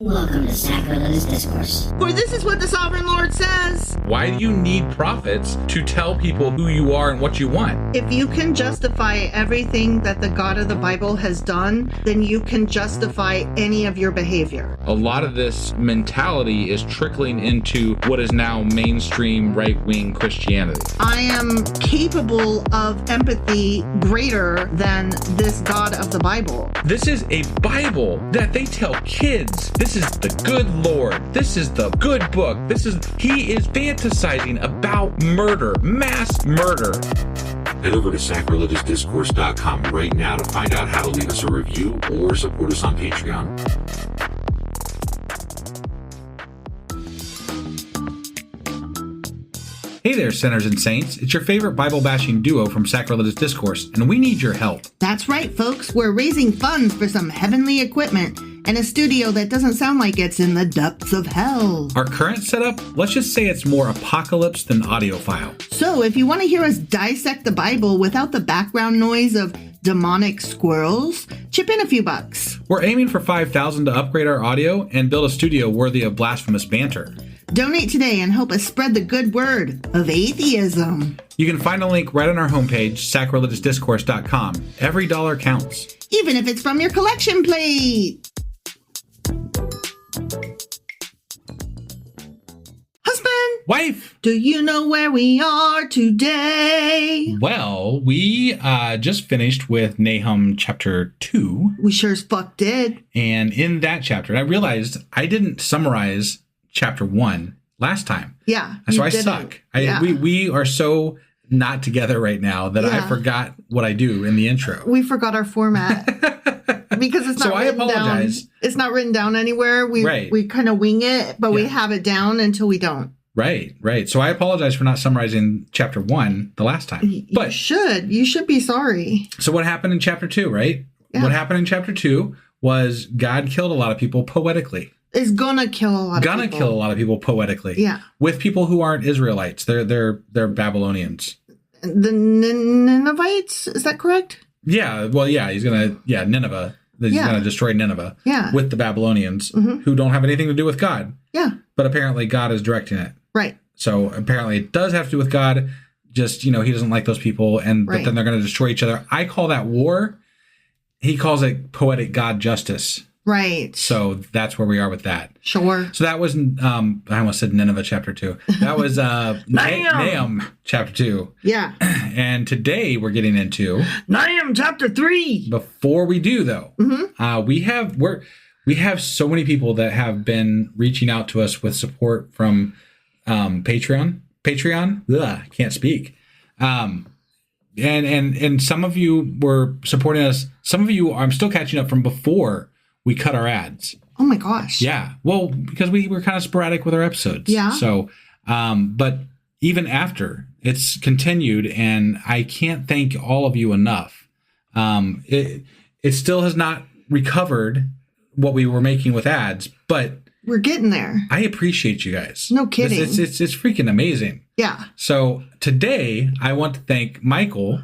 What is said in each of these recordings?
Welcome to Sacrilegious Discourse. For this is what the Sovereign Lord says. Why do you need prophets to tell people who you are and what you want? If you can justify everything that the God of the Bible has done, then you can justify any of your behavior. A lot of this mentality is trickling into what is now mainstream right-wing Christianity. I am capable of empathy greater than this God of the Bible. This is a Bible that they tell kids. This is the good Lord. This is the good book. He is fantasizing about murder, mass murder. Head over to sacrilegiousdiscourse.com right now to find out how to leave us a review or support us on Patreon. Hey there, sinners and saints. It's your favorite Bible-bashing duo from Sacrilegious Discourse, and we need your help. That's right, folks. We're raising funds for some heavenly equipment and a studio that doesn't sound like it's in the depths of hell. Our current setup, let's just say it's more apocalypse than audiophile. So if you want to hear us dissect the Bible without the background noise of demonic squirrels, chip in a few bucks. We're aiming for $5,000 to upgrade our audio and build a studio worthy of blasphemous banter. Donate today and help us spread the good word of atheism. You can find a link right on our homepage, sacrilegiousdiscourse.com. Every dollar counts. Even if it's from your collection plate. Husband! Wife! Do you know where we are today? Well, we just finished with Nahum Chapter 2. We sure as fuck did. And in that chapter, I realized I didn't summarize Chapter 1 last time. Yeah. So I suck. We are so not together right now that I forgot what I do in the intro. We forgot our format. Because it's not written down. It's not written down anywhere. We kind of wing it, but we have it down until we don't. Right. So I apologize for not summarizing Chapter 1 the last time. But you should be sorry. So what happened in Chapter 2, right? Yeah. What happened in Chapter 2 was God killed a lot of people poetically. Is gonna kill a lot of people. Gonna kill a lot of people poetically. Yeah. With people who aren't Israelites. They're Babylonians. The Ninevites, is that correct? Yeah. Well, yeah, Nineveh. He's gonna destroy Nineveh. Yeah. With the Babylonians who don't have anything to do with God. Yeah. But apparently God is directing it. Right. So apparently it does have to do with God. Just, he doesn't like those people but then they're gonna destroy each other. I call that war. He calls it poetic God justice. Right. So that's where we are with that. Sure. So that was, I almost said Nineveh Chapter 2. That was Nahum Chapter 2. Yeah. And today we're getting into Nahum Chapter 3. Before we do, though, we have so many people that have been reaching out to us with support from Patreon. Ugh, can't speak. And some of you were supporting us. Some of you, I'm still catching up from before we cut our ads. Oh my gosh. Yeah. Well, because we were kind of sporadic with our episodes. Yeah. So, but even after, it's continued, and I can't thank all of you enough. It still has not recovered what we were making with ads, but we're getting there. I appreciate you guys. No kidding. It's freaking amazing. Yeah. So today I want to thank Michael.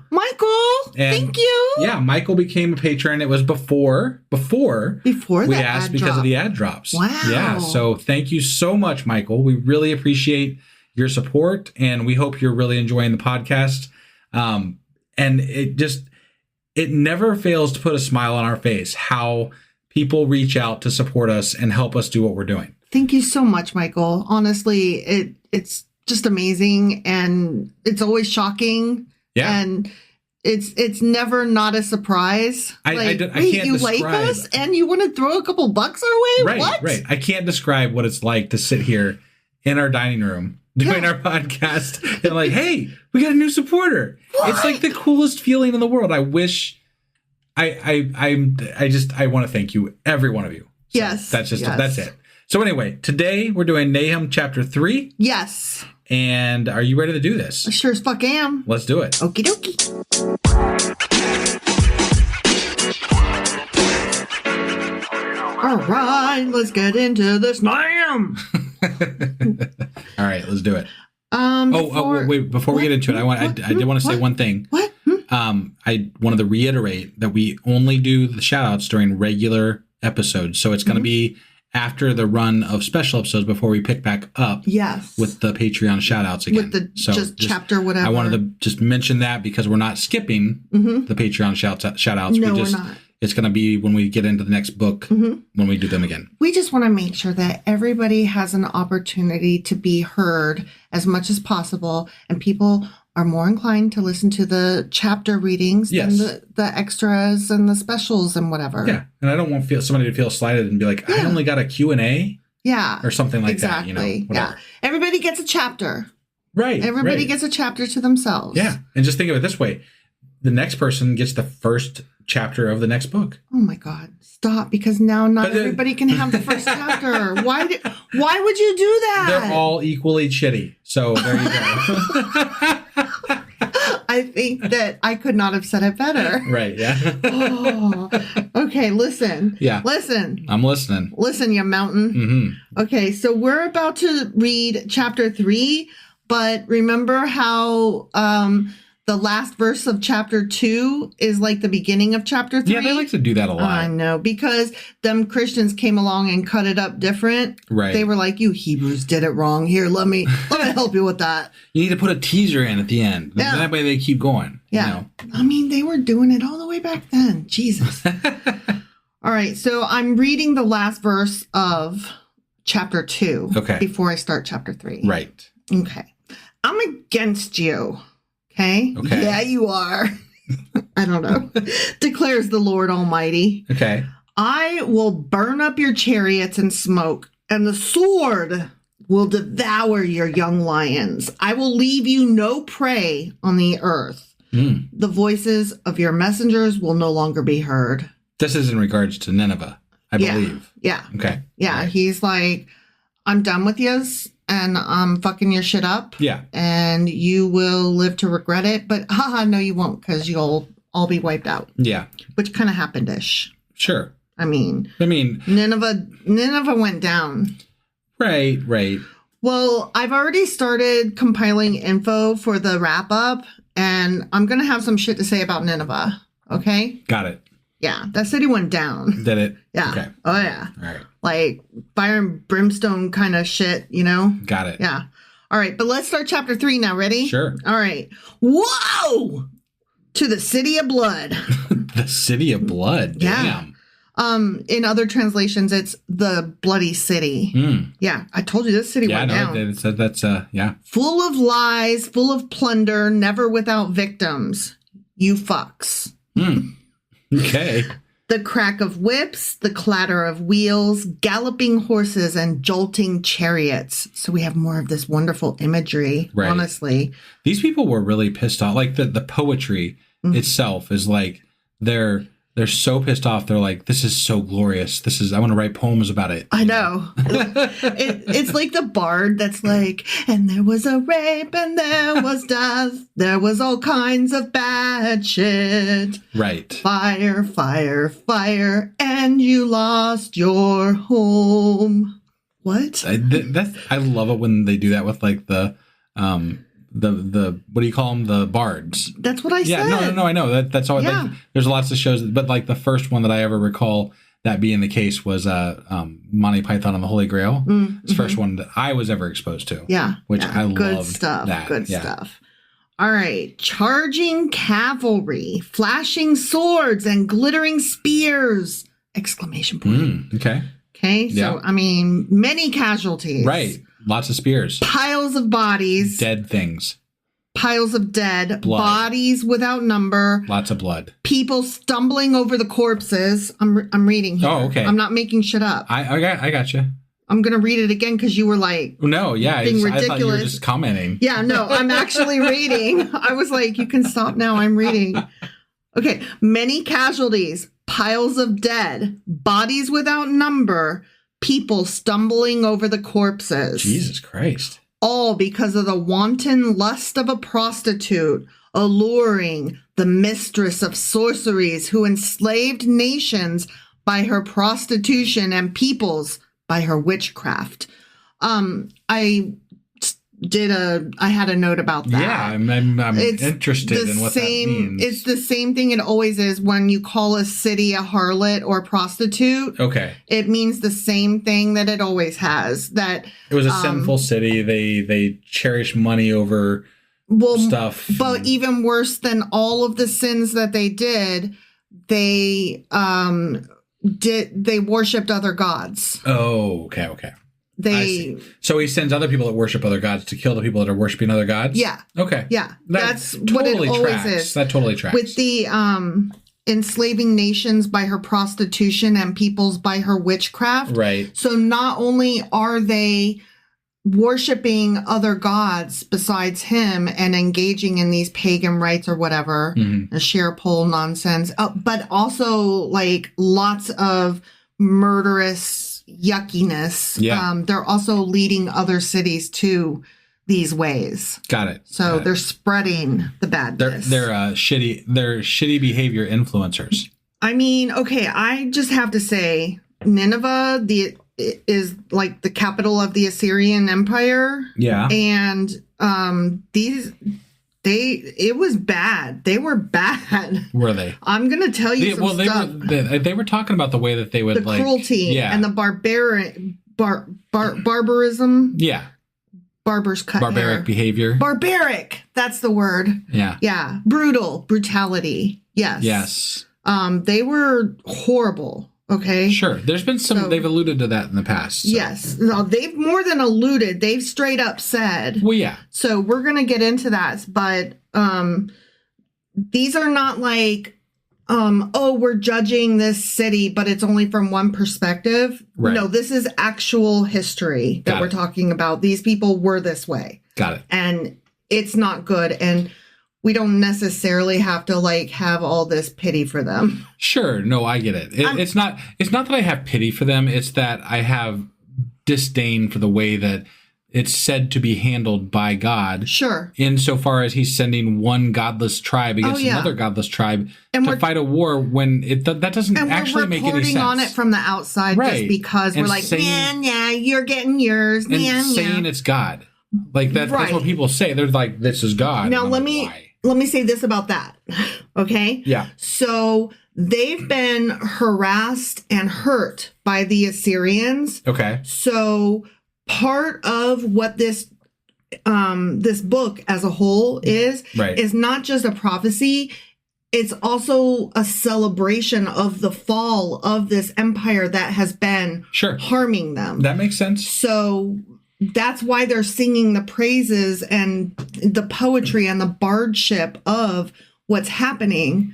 Thank you. Yeah, Michael became a patron. It was before we asked because of the ad drops. Wow. Yeah. So thank you so much, Michael. We really appreciate your support, and we hope you're really enjoying the podcast. And it never fails to put a smile on our face how people reach out to support us and help us do what we're doing. Thank you so much, Michael. Honestly, it's just amazing, and it's always shocking. Yeah. And it's never not a surprise. I can't you describe. like us and you want to throw a couple bucks our way? Right. I can't describe what it's like to sit here in our dining room doing our podcast and like, hey, we got a new supporter. What? It's like the coolest feeling in the world. I wish I want to thank you, every one of you. So yes. That's it. So anyway, today we're doing Nahum Chapter 3. Yes. And are you ready to do this? I sure as fuck am. Let's do it. Okie dokie. All right, let's get into this Nahum. All right, let's do it. Wait, before we get into it, I did want to say one thing. What? I wanted to reiterate that we only do the shout outs during regular episodes. So it's going to be after the run of special episodes before we pick back up. Yes. With the Patreon shout outs again. With the just chapter whatever. I wanted to just mention that because we're not skipping the Patreon shout outs. No, we're not. It's going to be when we get into the next book, when we do them again. We just want to make sure that everybody has an opportunity to be heard as much as possible. And people are more inclined to listen to the chapter readings than the extras and the specials and whatever. Yeah. And I don't want somebody to feel slighted and be like, I only got a Q&A. Yeah. Or something like that. You know, yeah. Everybody gets a chapter. Right. Everybody gets a chapter to themselves. Yeah. And just think of it this way. The next person gets the first chapter of the next book. Oh my God. Stop. Because now not everybody can have the first chapter. Why would you do that? They're all equally shitty. So there you go. I think that I could not have said it better. Right. Yeah. Okay. Listen. Yeah. Listen. I'm listening. Listen, you mountain. Mm-hmm. Okay. So we're about to read chapter 3, but remember how, the last verse of chapter 2 is like the beginning of chapter 3. Yeah, they like to do that a lot. I know, because them Christians came along and cut it up different. Right. They were like, you Hebrews did it wrong. Here, let me help you with that. You need to put a teaser in at the end. Yeah. That way they keep going. Yeah. You know? I mean, they were doing it all the way back then. Jesus. All right. So I'm reading the last verse of chapter 2. Okay. Before I start chapter 3. Right. Okay. I'm against you. Okay? Yeah, you are. I don't know. Declares the Lord Almighty. Okay. I will burn up your chariots in smoke, and the sword will devour your young lions. I will leave you no prey on the earth. The voices of your messengers will no longer be heard. This is in regards to Nineveh, I believe. Yeah. Okay. Yeah. Right. He's like, I'm done with yous. And I'm fucking your shit up. Yeah. And you will live to regret it. But no, you won't, because you'll all be wiped out. Yeah. Which kind of happened-ish. Sure. I mean. Nineveh went down. Right. Well, I've already started compiling info for the wrap-up. And I'm going to have some shit to say about Nineveh. Okay? Got it. Yeah. That city went down. Did it? Yeah. Okay. Oh, yeah. All right. Like fire and brimstone kind of shit, you know? Got it. Yeah. All right. But let's start chapter 3 now. Ready? Sure. All right. Whoa! To the city of blood. The city of blood. Yeah. Damn. In other translations, it's the bloody city. Yeah. I told you this city went down. It said that's, yeah. Full of lies, full of plunder, never without victims. You fucks. Okay. The crack of whips, the clatter of wheels, galloping horses, and jolting chariots. So we have more of this wonderful imagery, honestly. These people were really pissed off. Like the poetry itself is like they're so pissed off. They're like, this is so glorious. I want to write poems about it. I know. It's like the bard that's like, and there was a rape and there was death. There was all kinds of bad shit. Right. Fire, fire, fire, and you lost your home. What? I love it when they do that with like the what do you call them? The bards. That's what I said. Yeah, no, I know. That's all. Yeah. There's lots of shows, but like the first one that I ever recall that being the case was Monty Python and the Holy Grail. It's the first one that I was ever exposed to. Yeah. Which I loved. Good stuff. That. Good stuff. All right. Charging cavalry, flashing swords, and glittering spears! Exclamation point. Okay. Okay. So, I mean, many casualties. Right. Lots of spears. Piles of bodies. Dead things. Piles of dead. Blood. Bodies without number. Lots of blood. People stumbling over the corpses. I'm reading here. Oh, okay. I'm not making shit up. I got you. I'm going to read it again because you were like... No, yeah. Being ridiculous. I thought you were just commenting. Yeah, no, I'm actually reading. I was like, you can stop now. I'm reading. Okay. Many casualties. Piles of dead. Bodies without number. People stumbling over the corpses. Jesus Christ. All because of the wanton lust of a prostitute, alluring the mistress of sorceries who enslaved nations by her prostitution and peoples by her witchcraft. I I had a note about that. Yeah, I'm interested in what that means. It's the same thing it always is when you call a city a harlot or prostitute. Okay. It means the same thing that it always has. That it was a sinful city. They cherish money over stuff. But even worse than all of the sins that they did, they worshipped other gods. Oh, okay. So he sends other people that worship other gods to kill the people that are worshiping other gods? Yeah. Okay. Yeah. That's totally what it tracks. always is. That totally tracks. With the enslaving nations by her prostitution and peoples by her witchcraft. Right. So not only are they worshiping other gods besides him and engaging in these pagan rites or whatever, a share pole nonsense, but also like lots of murderous yuckiness. Yeah. They're also leading other cities to these ways. Got it. So they're spreading the badness. They're shitty behavior influencers. I mean, okay, I just have to say, Nineveh is like the capital of the Assyrian Empire. Yeah. And it was bad. They were bad. Were they? I'm gonna tell you some stuff. They were talking about the way that they would the cruelty and the barbarism. Yeah. Barbers cut barbaric hair. Behavior. Barbaric. That's the word. Yeah. Yeah. Brutality. Yes. Yes. They were horrible. Okay. Sure. There's been some. They've alluded to that in the past. So. Yes. No, they've more than alluded. They've straight up said. Well, yeah. So we're gonna get into that, but these are not like, we're judging this city, but it's only from one perspective. Right. No, this is actual history that we're talking about. These people were this way. Got it. And it's not good. And we don't necessarily have to like have all this pity for them. Sure. No, I get it. It's not that I have pity for them. It's that I have disdain for the way that it's said to be handled by God. Sure. Insofar as he's sending one godless tribe against another godless tribe to fight a war when that doesn't actually make any sense. And we're reporting on it from the outside just because we're like, yeah, you're getting yours. And saying it's God. Like that's what people say. They're like, this is God. Now let me say this about that. Okay? Yeah. So they've been harassed and hurt by the Assyrians. Okay. So part of what this book as a whole is not just a prophecy. It's also a celebration of the fall of this empire that has been harming them. That makes sense. So that's why they're singing the praises and the poetry and the bardship of what's happening,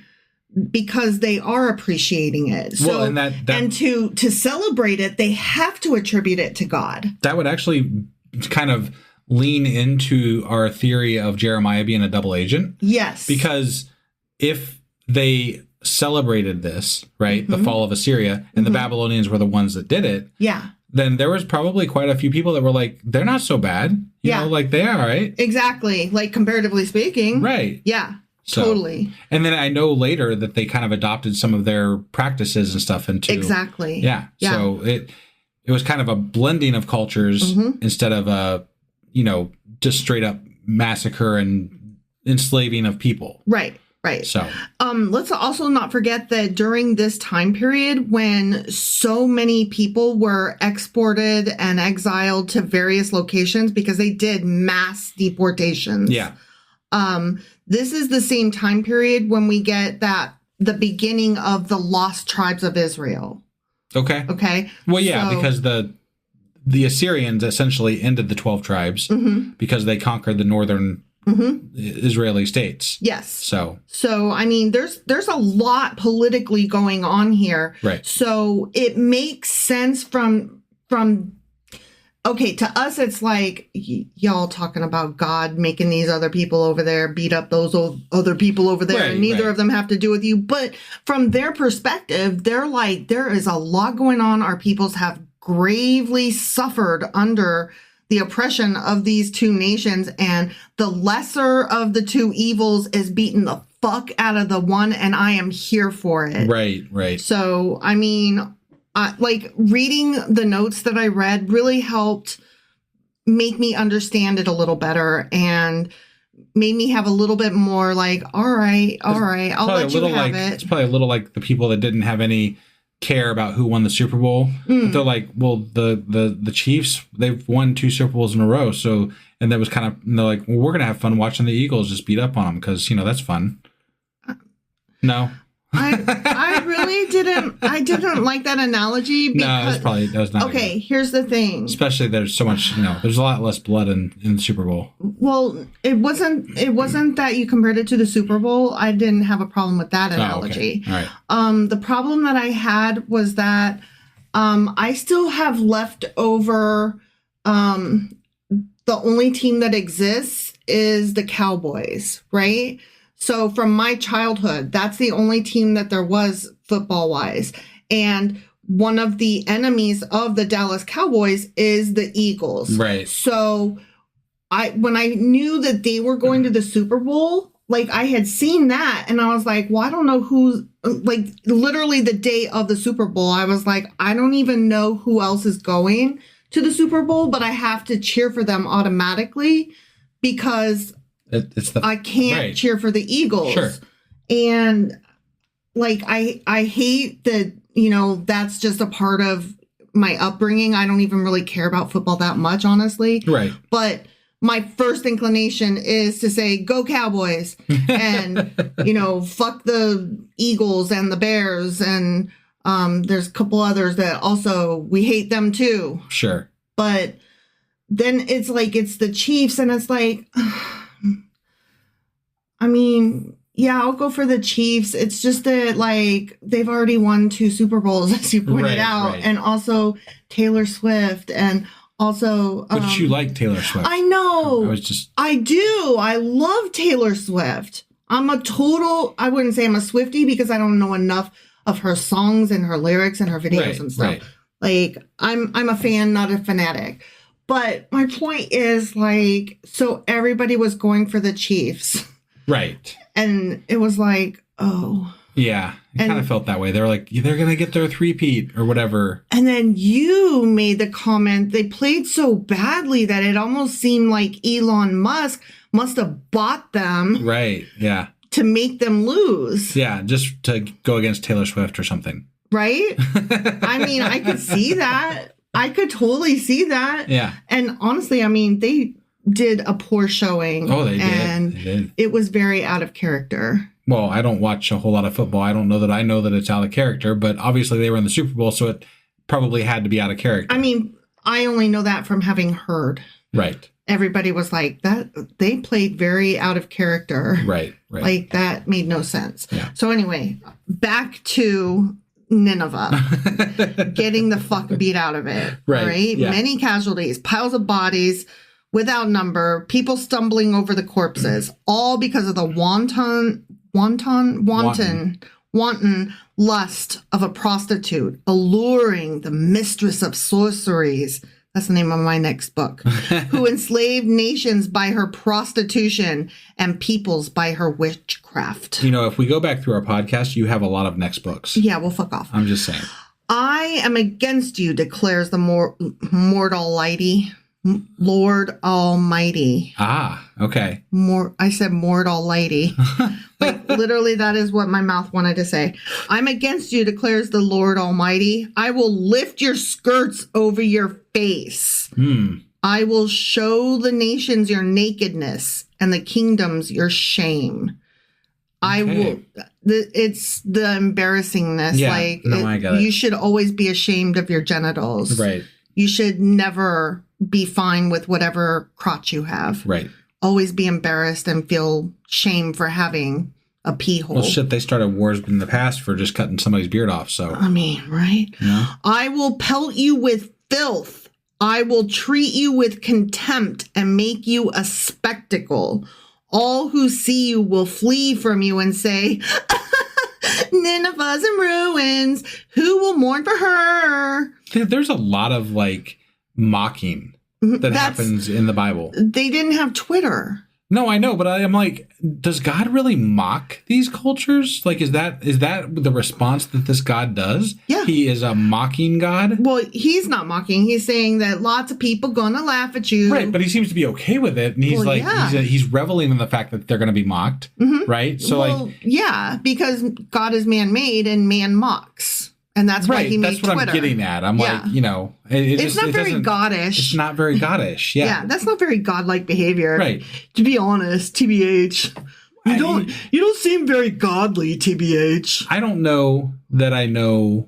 because they are appreciating it. So, and to celebrate it, they have to attribute it to God. That would actually kind of lean into our theory of Jeremiah being a double agent. Yes. Because if they celebrated this, right, the fall of Assyria, and the Babylonians were the ones that did it. Yeah. Then there was probably quite a few people that were like, they're not so bad. You know, like they are, right? Exactly. Like comparatively speaking. Right. Yeah. So, totally. And then I know later that they kind of adopted some of their practices and stuff into. Exactly. Yeah. So it was kind of a blending of cultures instead of a, just straight up massacre and enslaving of people. Right. Right. So, let's also not forget that during this time period when so many people were exported and exiled to various locations because they did mass deportations. Yeah. This is the same time period when we get the beginning of the lost tribes of Israel. Okay. Okay. Well, yeah, because the Assyrians essentially ended the 12 tribes because they conquered the northern Israeli states. Yes. So I mean, there's a lot politically going on here. Right. So it makes sense from okay, to us it's like y'all talking about God making these other people over there beat up those other people over there, and neither of them have to do with you. But from their perspective, they're like, there is a lot going on. Our peoples have gravely suffered under the oppression of these two nations, and the lesser of the two evils is beating the fuck out of the one, and I am here for it. Right. So, I mean, like reading the notes that I read really helped make me understand it a little better and made me have a little bit more like, all right, I'll let you have it. It's probably a little like the people that didn't have any care about who won the Super Bowl. But they're like, well, the Chiefs, they've won 2 Super Bowls in a row. So, and that was kind of, they're like, well, we're going to have fun watching the Eagles just beat up on them because, that's fun. No. I really didn't like that analogy. Because, that was not okay. Here's the thing. Especially there's so much, there's a lot less blood in the Super Bowl. Well, it wasn't that you compared it to the Super Bowl. I didn't have a problem with that analogy. Oh, okay. All right. The problem that I had was that I still have left over the only team that exists is the Cowboys, right? So from my childhood, that's the only team that there was football-wise. And one of the enemies of the Dallas Cowboys is the Eagles. Right. So when I knew that they were going to the Super Bowl, like I had seen that and I was like, well, I don't know who's, like literally the day of the Super Bowl, I was like, I don't even know who else is going to the Super Bowl, but I have to cheer for them automatically because I can't cheer for the Eagles. Sure. And like, I hate that, that's just a part of my upbringing. I don't even really care about football that much, honestly. Right. But my first inclination is to say, go Cowboys and, fuck the Eagles and the Bears. And there's a couple others that also, we hate them too. Sure. But then it's like, it's the Chiefs and it's like, I mean, yeah, I'll go for the Chiefs. It's just that, like, they've already won 2 Super Bowls, as you pointed out. Right. And also Taylor Swift. And also... But you like Taylor Swift. I know. I do. I love Taylor Swift. I wouldn't say I'm a Swiftie because I don't know enough of her songs and her lyrics and her videos and stuff. Right. Like, I'm a fan, not a fanatic. But my point is, like, so everybody was going for the Chiefs. Right. And it was like, oh. Yeah. It kind of felt that way. They were like, they're going to get their 3-peat or whatever. And then you made the comment, they played so badly that it almost seemed like Elon Musk must have bought them. Right. Yeah. To make them lose. Yeah. Just to go against Taylor Swift or something. Right? I mean, I could see that. I could totally see that. Yeah. And honestly, I mean, they did a poor showing. Oh, they did. And they did. It was very out of character. Well, I don't watch a whole lot of football. I don't know that I know that it's out of character, but obviously they were in the Super Bowl, so it probably had to be out of character. I mean, I only know that from having heard. Right. Everybody was like, that they played very out of character. Right, right. Like, that made no sense. Yeah. So anyway, back to Nineveh. Getting the fuck beat out of it. Right? Yeah. Many casualties, piles of bodies without number, people stumbling over the corpses, all because of the wanton lust of a prostitute, alluring the mistress of sorceries. That's the name of my next book. Who enslaved nations by her prostitution and peoples by her witchcraft. If we go back through our podcast, you have a lot of next books. Yeah, well, fuck off. I'm just saying. I am against you, declares the Lord Almighty. Ah, okay. I said Lord Almighty. Like, literally, that is what my mouth wanted to say. I'm against you, declares the Lord Almighty. I will lift your skirts over your face. I will show the nations your nakedness and the kingdoms your shame. Okay. I will. It's the embarrassingness. Yeah, I get it. You should always be ashamed of your genitals. Right. You should never be fine with whatever crotch you have. Right. Always be embarrassed and feel shame for having a pee hole. Well, shit, they started wars in the past for just cutting somebody's beard off, so. I mean, right? Yeah. I will pelt you with filth. I will treat you with contempt and make you a spectacle. All who see you will flee from you and say, Nineveh's in ruins. Who will mourn for her? There's a lot of, like, mocking that happens in the Bible. They didn't have Twitter. No, I know, but I'm like, does God really mock these cultures? Like, is that the response that this God does? Yeah. He is a mocking God? Well, he's not mocking. He's saying that lots of people gonna laugh at you. Right, but he seems to be okay with it. And he's he's reveling in the fact that they're going to be mocked, right? So yeah, because God is man-made and man mocks. And that's why he made Twitter. That's what I'm getting at. I'm like, it's not very goddish. It's not very goddish. Yeah. Yeah, that's not very godlike behavior. Right. To be honest, TBH. You don't seem very godly, TBH. I don't know that I know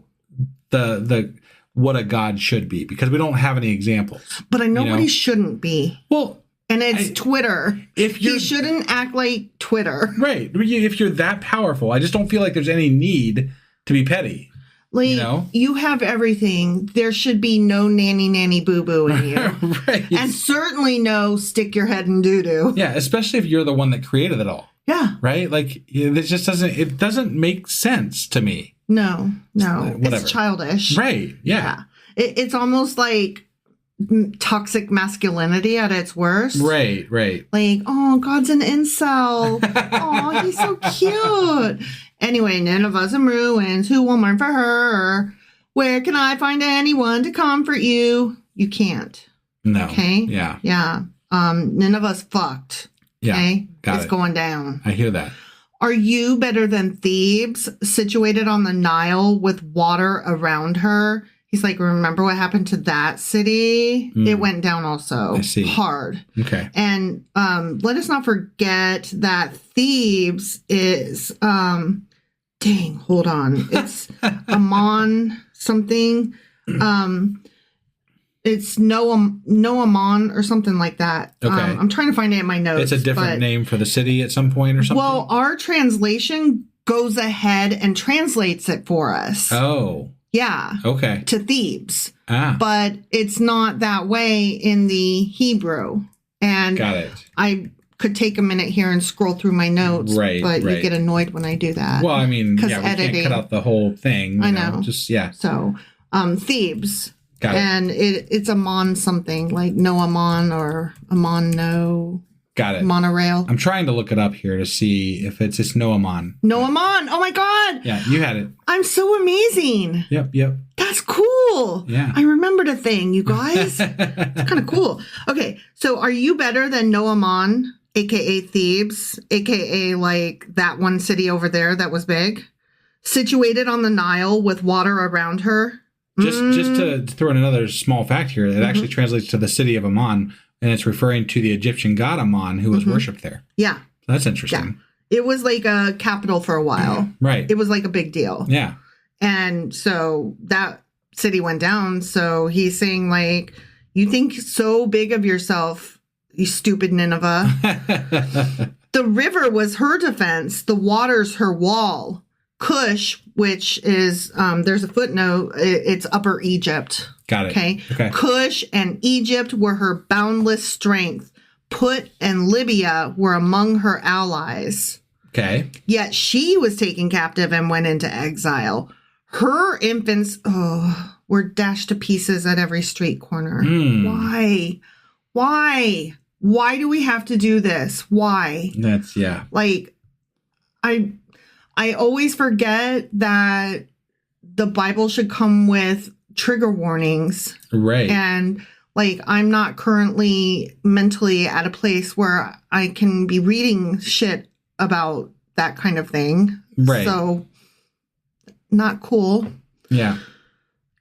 the what a god should be because we don't have any examples. But I know what he shouldn't be. Well, and it's Twitter. He shouldn't act like Twitter. Right. If you're that powerful, I just don't feel like there's any need to be petty. Like, you have everything. There should be no nanny boo-boo in you. Right. And certainly no stick your head in doo-doo. Yeah, especially if you're the one that created it all. Yeah. Right? Like, it just doesn't make sense to me. No. Whatever. It's childish. Right. Yeah. It's almost like toxic masculinity at its worst. Right. Like, oh, God's an incel. Oh, he's so cute. Anyway, Nineveh's in ruins. Who will mourn for her? Where can I find anyone to comfort you? You can't. No. Okay? Yeah. Yeah. Nineveh's fucked. Yeah. Okay? It's going down. I hear that. Are you better than Thebes, situated on the Nile with water around her? He's like, remember what happened to that city? It went down also. I see. Hard. Okay. And let us not forget that Thebes is, hold on. It's Ammon something. It's Noamon or something like that. Okay. I'm trying to find it in my notes. It's a different name for the city at some point or something? Well, our translation goes ahead and translates it for us. Oh. Yeah. Okay. To Thebes. Ah. But it's not that way in the Hebrew. And got it. I could take a minute here and scroll through my notes. Right. But you get annoyed when I do that. Well, I mean, we editing. can't cut out the whole thing. I know. Just, yeah. So, Thebes. Got it. And it's Ammon something, like Noamon or Ammon No. Got it. Monorail. I'm trying to look it up here to see if it's Noamon. Noamon. Oh my God. Yeah, you had it. I'm so amazing. Yep. That's cool. Yeah. I remembered a thing, you guys. It's kind of cool. Okay, so are you better than Noamon, a.k.a. Thebes, a.k.a. like that one city over there that was big? Situated on the Nile with water around her? Just to throw in another small fact here, it actually translates to the city of Ammon, and it's referring to the Egyptian god Ammon who was worshipped there. Yeah. That's interesting. Yeah. It was like a capital for a while. Right. It was like a big deal. Yeah. And so that city went down. So he's saying, like, you think so big of yourself, you stupid Nineveh. The river was her defense. The water's her wall. Cush, which is, there's a footnote, it's Upper Egypt. Got it. Okay. Okay. Cush and Egypt were her boundless strength. Put and Libya were among her allies. Okay. Yet she was taken captive and went into exile. Her infants, were dashed to pieces at every street corner. Why? Why do we have to do this? Why? That's, yeah. Like, I always forget that the Bible should come with trigger warnings. Right. And like, I'm not currently mentally at a place where I can be reading shit about that kind of thing. Right. So, not cool. Yeah.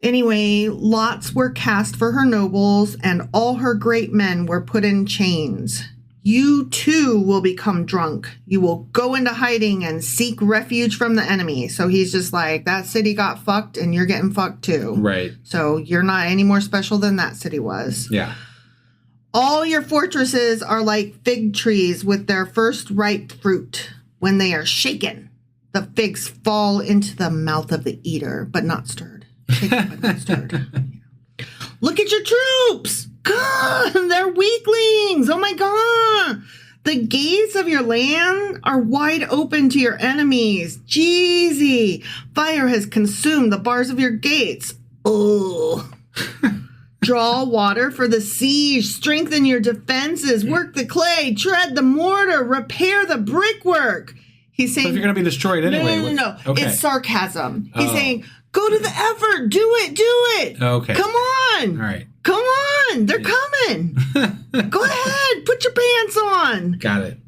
Anyway, lots were cast for her nobles, and all her great men were put in chains. You too will become drunk. You will go into hiding and seek refuge from the enemy. So he's just like, that city got fucked and you're getting fucked too. Right. So you're not any more special than that city was. Yeah. All your fortresses are like fig trees with their first ripe fruit. When they are shaken, the figs fall into the mouth of the eater, but not stirred. Shaken, but not stirred. Look at your troops. God, they're weaklings. Oh my God. The gates of your land are wide open to your enemies. Jeezy. Fire has consumed the bars of your gates. Oh. Draw water for the siege, strengthen your defenses, work the clay, tread the mortar, repair the brickwork. He's saying, So if you're going to be destroyed anyway. No. Okay. It's sarcasm. He's saying, go to the effort. Do it. Okay. Come on. All right. Come on. They're coming. Go ahead. Put your pants on. Got it.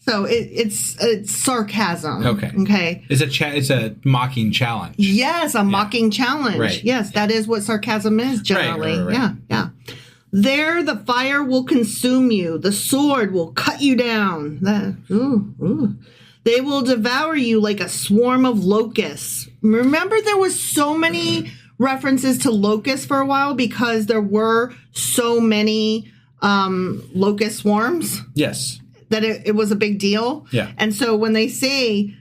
So it's sarcasm. Okay. It's a mocking challenge. Yes, a mocking challenge. Right. Yes, that is what sarcasm is generally. Right. Yeah. There the fire will consume you. The sword will cut you down. They will devour you like a swarm of locusts. Remember, there was so many references to locusts for a while because there were so many locust swarms. Yes. That it was a big deal. Yeah. And so when they say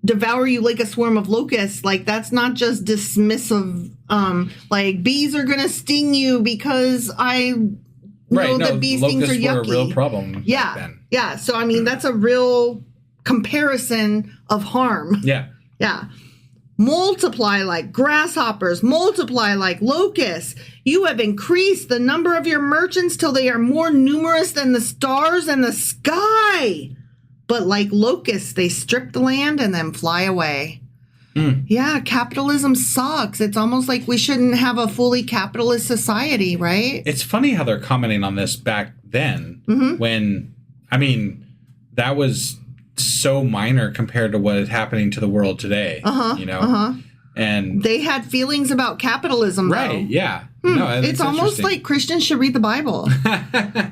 devour you like a swarm of locusts, like that's not just dismissive, like bees are going to sting you because I know that bee stings are yucky. Locusts were a real problem. Yeah. Back then. Yeah. So, I mean, that's a real comparison of harm. Yeah. Yeah. Multiply like grasshoppers, multiply like locusts. You have increased the number of your merchants till they are more numerous than the stars in the sky. But like locusts, they strip the land and then fly away. Yeah, capitalism sucks. It's almost like we shouldn't have a fully capitalist society, right? It's funny how they're commenting on this back then when, I mean, that was so minor compared to what is happening to the world today. And they had feelings about capitalism, though. Right, yeah. No, it's almost like Christians should read the Bible.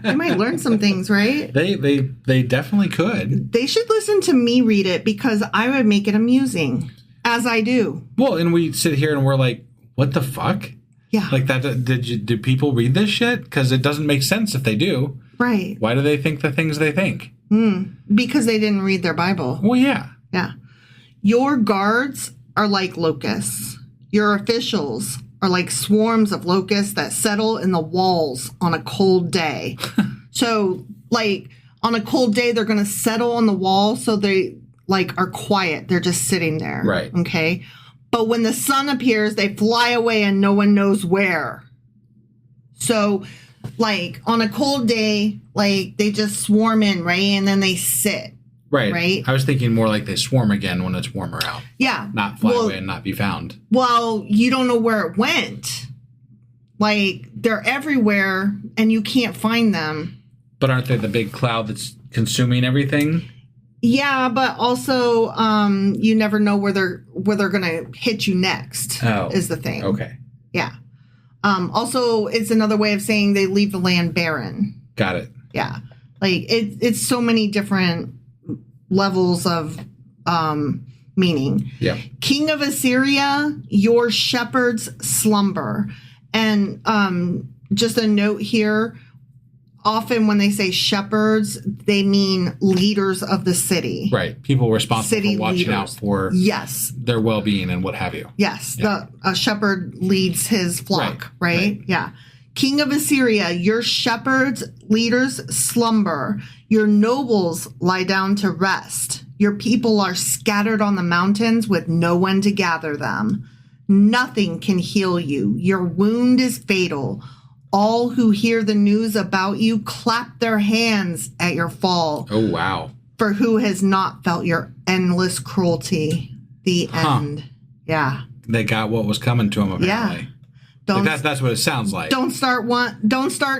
They might learn some things, right? They definitely could. They should listen to me read it because I would make it amusing, as I do. Well, and we sit here and we're like, what the fuck? Yeah. Like that, do people read this shit? Because it doesn't make sense if they do. Right. Why do they think the things they think? Because they didn't read their Bible. Well, yeah. Yeah. Your guards are like locusts. Your officials are like swarms of locusts that settle in the walls on a cold day. So, like, on a cold day, they're going to settle on the wall so they, like, are quiet. They're just sitting there. Right. Okay? But when the sun appears, they fly away and no one knows where. So, like, on a cold day, like, they just swarm in, right? And then they sit. Right. I was thinking more like they swarm again when it's warmer out. Yeah. Not fly away and not be found. Well, you don't know where it went. Like, they're everywhere and you can't find them. But aren't they the big cloud that's consuming everything? Yeah, but also you never know where they're going to hit you next. Is the thing. Okay. Yeah. Also, it's another way of saying they leave the land barren. Got it. Yeah. Like, it's so many different levels of meaning. Yeah. King of Assyria, your shepherds slumber. And just a note here, often when they say shepherds, they mean leaders of the city. Right. People responsible for watching leaders. out for their well-being and what have you. Yes. Yeah. A shepherd leads his flock, right? Yeah. King of Assyria, your shepherds, leaders slumber. Your nobles lie down to rest. Your people are scattered on the mountains with no one to gather them. Nothing can heal you. Your wound is fatal. All who hear the news about you clap their hands at your fall. Oh, wow. For who has not felt your endless cruelty? The end. Yeah. They got what was coming to them, apparently. Yeah. Like that's what it sounds like. Don't start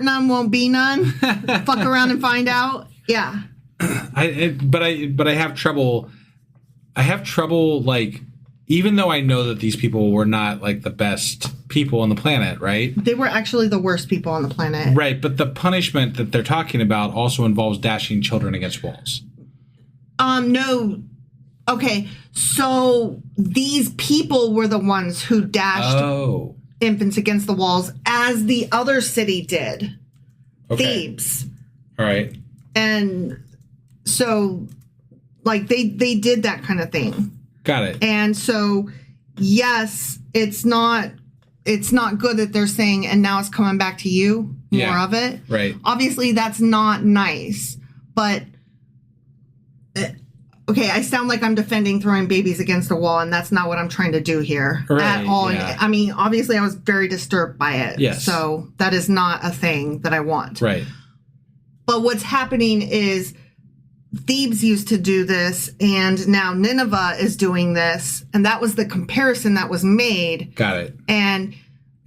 none, won't be none. Fuck around and find out. Yeah. But I have trouble. Like, even though I know that these people were not like the best people on the planet, right? They were actually the worst people on the planet. Right, but the punishment that they're talking about also involves dashing children against walls. No. Okay, so these people were the ones who dashed infants against the walls, as the other city did. Okay. Thebes. All right. And so, like, they did that kind of thing. Got it. And so, yes, it's not good that they're saying, and now it's coming back to you, more of it. Right. Obviously, that's not nice. But okay, I sound like I'm defending throwing babies against a wall, and that's not what I'm trying to do here at all. Yeah. I mean, obviously, I was very disturbed by it. Yes. So that is not a thing that I want. Right. But what's happening is Thebes used to do this, and now Nineveh is doing this, and that was the comparison that was made. Got it. And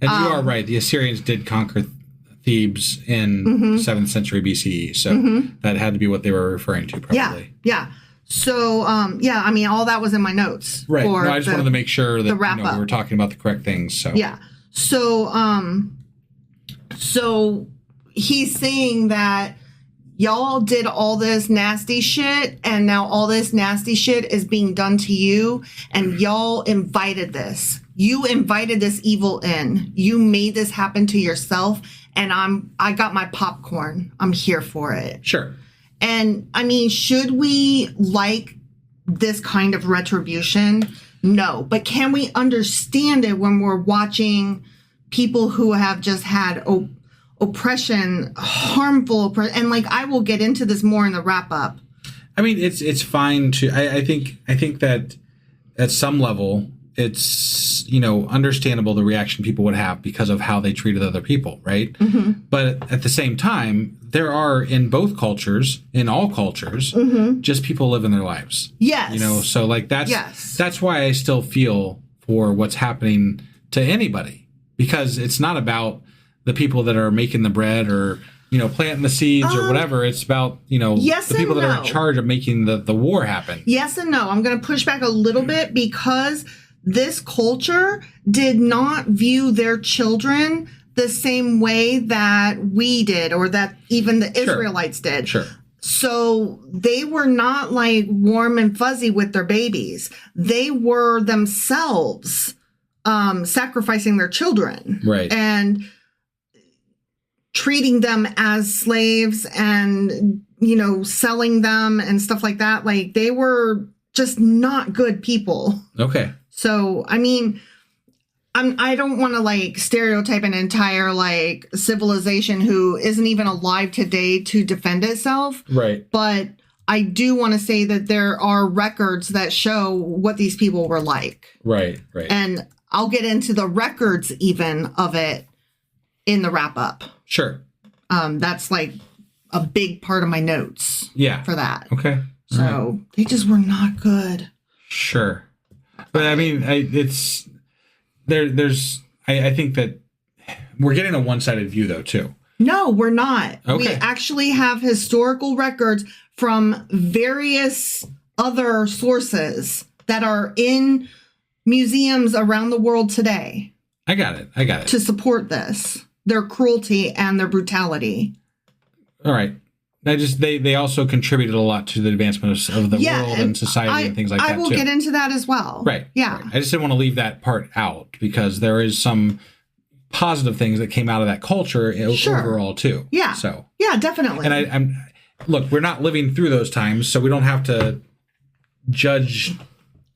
you are right. The Assyrians did conquer Thebes in 7th century BCE, so that had to be what they were referring to, probably. Yeah. So, I mean, all that was in my notes. Right. No, I just wanted to make sure that we were talking about the correct things. So yeah. So he's saying that y'all did all this nasty shit, and now all this nasty shit is being done to you, and y'all invited this. You invited this evil in. You made this happen to yourself, and I got my popcorn. I'm here for it. Sure. And I mean, should we like this kind of retribution? No. But can we understand it when we're watching people who have just had oppression, harmful oppression? And like, I will get into this more in the wrap up. I mean, it's fine to. I think that at some level, it's understandable the reaction people would have because of how they treated other people, right? Mm-hmm. But at the same time, there are in both cultures, in all cultures, just people living their lives. Yes. So like that's why I still feel for what's happening to anybody, because it's not about the people that are making the bread or planting the seeds or whatever. It's about the people that are in charge of making the war happen. Yes and no. I'm going to push back a little bit, because this culture did not view their children the same way that we did, or that even the Israelites did. Sure. So they were not like warm and fuzzy with their babies. They were themselves sacrificing their children. Right. And treating them as slaves and, selling them and stuff like that. Like, they were just not good people. Okay. So, I mean, I don't want to like stereotype an entire like civilization who isn't even alive today to defend itself. Right. But I do want to say that there are records that show what these people were like. Right. And I'll get into the records even of it in the wrap up. Sure. That's like a big part of my notes. Yeah. For that. Okay. So they just were not good. Sure. But I mean, I think that we're getting a one-sided view though too. No, we're not. Okay. We actually have historical records from various other sources that are in museums around the world today. I got it. To support this, their cruelty and their brutality. All right. They also contributed a lot to the advancement of the world and society and things like that, too. I will get into that as well. Right. Yeah. Right. I just didn't want to leave that part out, because there is some positive things that came out of that culture overall, too. Yeah. So. Yeah, definitely. And look, we're not living through those times, so we don't have to judge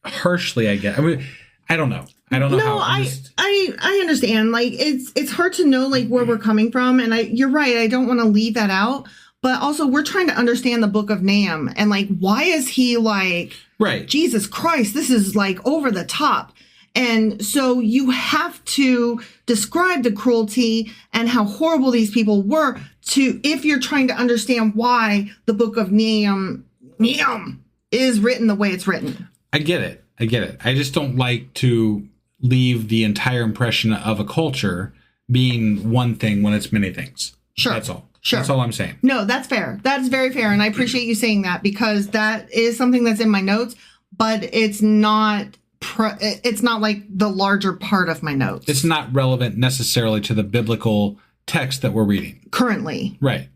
harshly, I guess. I mean, I don't know. I don't know no, how. I understand. Like, it's hard to know like where we're coming from, and you're right. I don't want to leave that out. But also, we're trying to understand the book of Nahum, and like, why is he like, right? Jesus Christ, this is like over the top. And so you have to describe the cruelty and how horrible these people were if you're trying to understand why the book of Nahum is written the way it's written. I get it. I just don't like to leave the entire impression of a culture being one thing when it's many things. Sure. That's all. Sure. That's all I'm saying. No, that's fair. That's very fair. And I appreciate you saying that, because that is something that's in my notes, but it's not like the larger part of my notes. It's not relevant necessarily to the biblical text that we're reading. Currently. Right.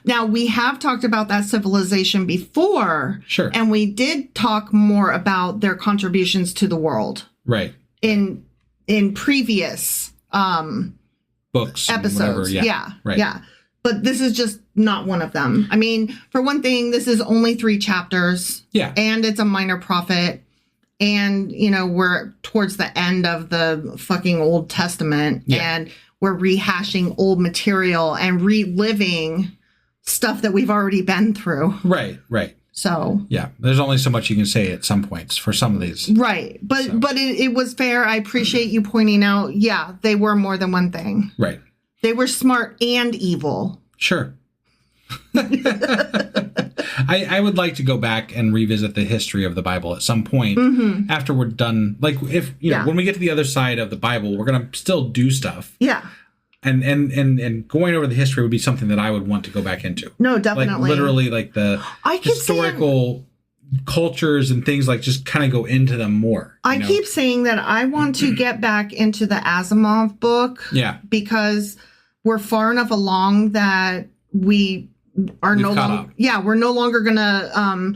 Now, we have talked about that civilization before. Sure. And we did talk more about their contributions to the world. Right. In previous books. Episodes. Yeah. Right. Yeah. But this is just not one of them. I mean, for one thing, this is only 3 chapters. Yeah. And it's a minor prophet. And, we're towards the end of the fucking Old Testament. Yeah. And we're rehashing old material and reliving stuff that we've already been through. Right. So Yeah, there's only so much you can say at some points for some of these. right, but So. but it was fair. I appreciate you pointing out. Yeah, they were more than one thing. Right. They were smart and evil. Sure. I would like to go back and revisit the history of the Bible at some point after we're done. Like if when we get to the other side of the Bible, we're gonna still do stuff. Yeah. And going over the history would be something that I would want to go back into. No, definitely. Like literally like the I keep historical cultures and things, like just kind of go into them more. I keep saying that I want to get back into the Asimov book. Yeah. Because we're far enough along that we've no longer we're no longer gonna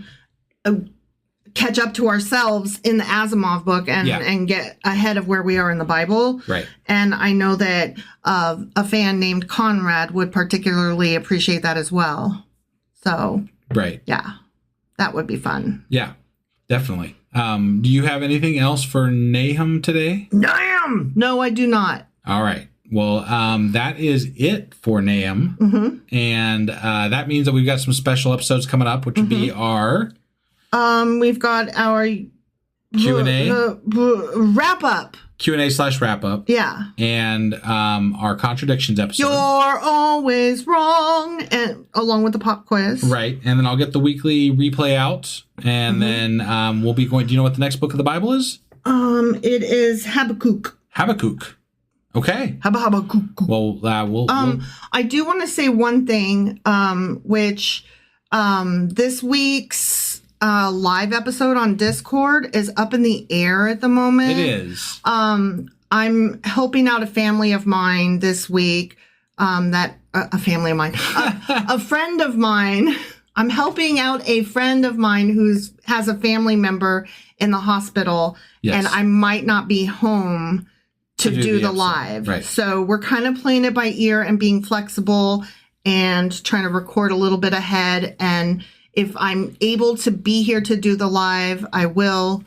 catch up to ourselves in the Asimov book and get ahead of where we are in the Bible. Right. And I know that a fan named Conrad would particularly appreciate that as well. So right. Yeah, that would be fun. Yeah, definitely. Do you have anything else for Nahum today? Nahum! No, I do not. All right. Well, that is it for Nahum. Mm-hmm. And that means that we've got some special episodes coming up, which would be our... we've got our... Q&A? Wrap-up. Q&A/wrap-up. Yeah. And our contradictions episode. You're always wrong. And along with the pop quiz. Right. And then I'll get the weekly replay out. And then we'll be going... Do you know what the next book of the Bible is? It is Habakkuk. Habakkuk. Okay. Habakkuk. Well, we'll... I do want to say one thing, which this week's live episode on Discord is up in the air at the moment. It is. I'm helping out a family of mine this week. A family of mine, a friend of mine. I'm helping out a friend of mine who has a family member in the hospital, and I might not be home to do the live. Right. So we're kind of playing it by ear and being flexible and trying to record a little bit ahead. And if I'm able to be here to do the live, I will.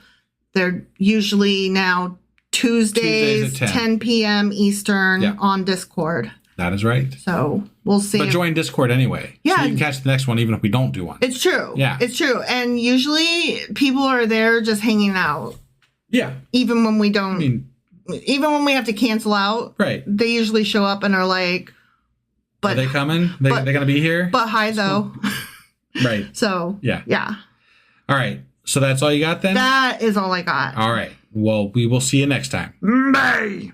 They're usually now Tuesdays at 10 p.m. Eastern on Discord. That is right. So we'll see. But join Discord anyway. Yeah. So you can catch the next one even if we don't do one. It's true. Yeah. It's true. And usually people are there just hanging out. Yeah. Even when we don't... even when we have to cancel out, right? They usually show up and are like, "But are they coming? They're going to be here." But hi, though. Right. So yeah. All right. So that's all you got then? That is all I got. All right. Well, we will see you next time. Bye.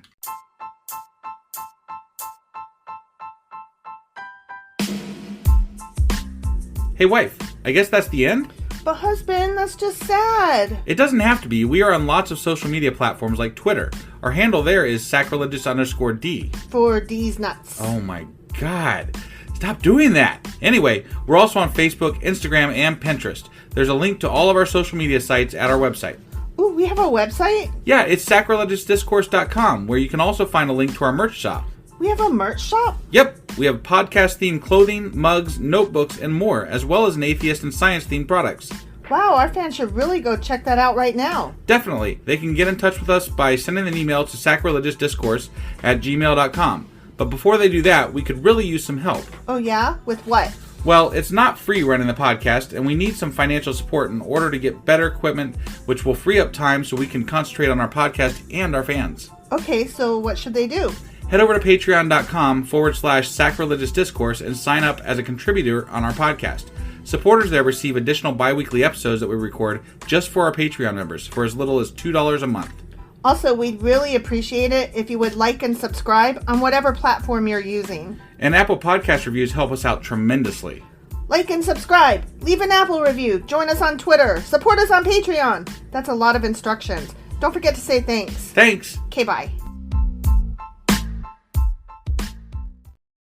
Hey, wife. I guess that's the end? But husband, that's just sad. It doesn't have to be. We are on lots of social media platforms like Twitter. Our handle there is sacrilegious_D. For D's nuts. Oh my God. Stop doing that. Anyway, we're also on Facebook, Instagram, and Pinterest. There's a link to all of our social media sites at our website. Ooh, we have a website? Yeah, it's sacrilegiousdiscourse.com, where you can also find a link to our merch shop. We have a merch shop? Yep, we have podcast-themed clothing, mugs, notebooks, and more, as well as an atheist and science-themed products. Wow, our fans should really go check that out right now. Definitely. They can get in touch with us by sending an email to sacrilegiousdiscourse@gmail.com. But before they do that, we could really use some help. Oh yeah? With what? Well, it's not free running the podcast, and we need some financial support in order to get better equipment, which will free up time so we can concentrate on our podcast and our fans. Okay, so what should they do? Head over to patreon.com/sacrilegious discourse and sign up as a contributor on our podcast. Supporters there receive additional bi-weekly episodes that we record just for our Patreon members for as little as $2 a month. Also, we'd really appreciate it if you would like and subscribe on whatever platform you're using. And Apple Podcast reviews help us out tremendously. Like and subscribe. Leave an Apple review. Join us on Twitter. Support us on Patreon. That's a lot of instructions. Don't forget to say thanks. Thanks. Okay, bye.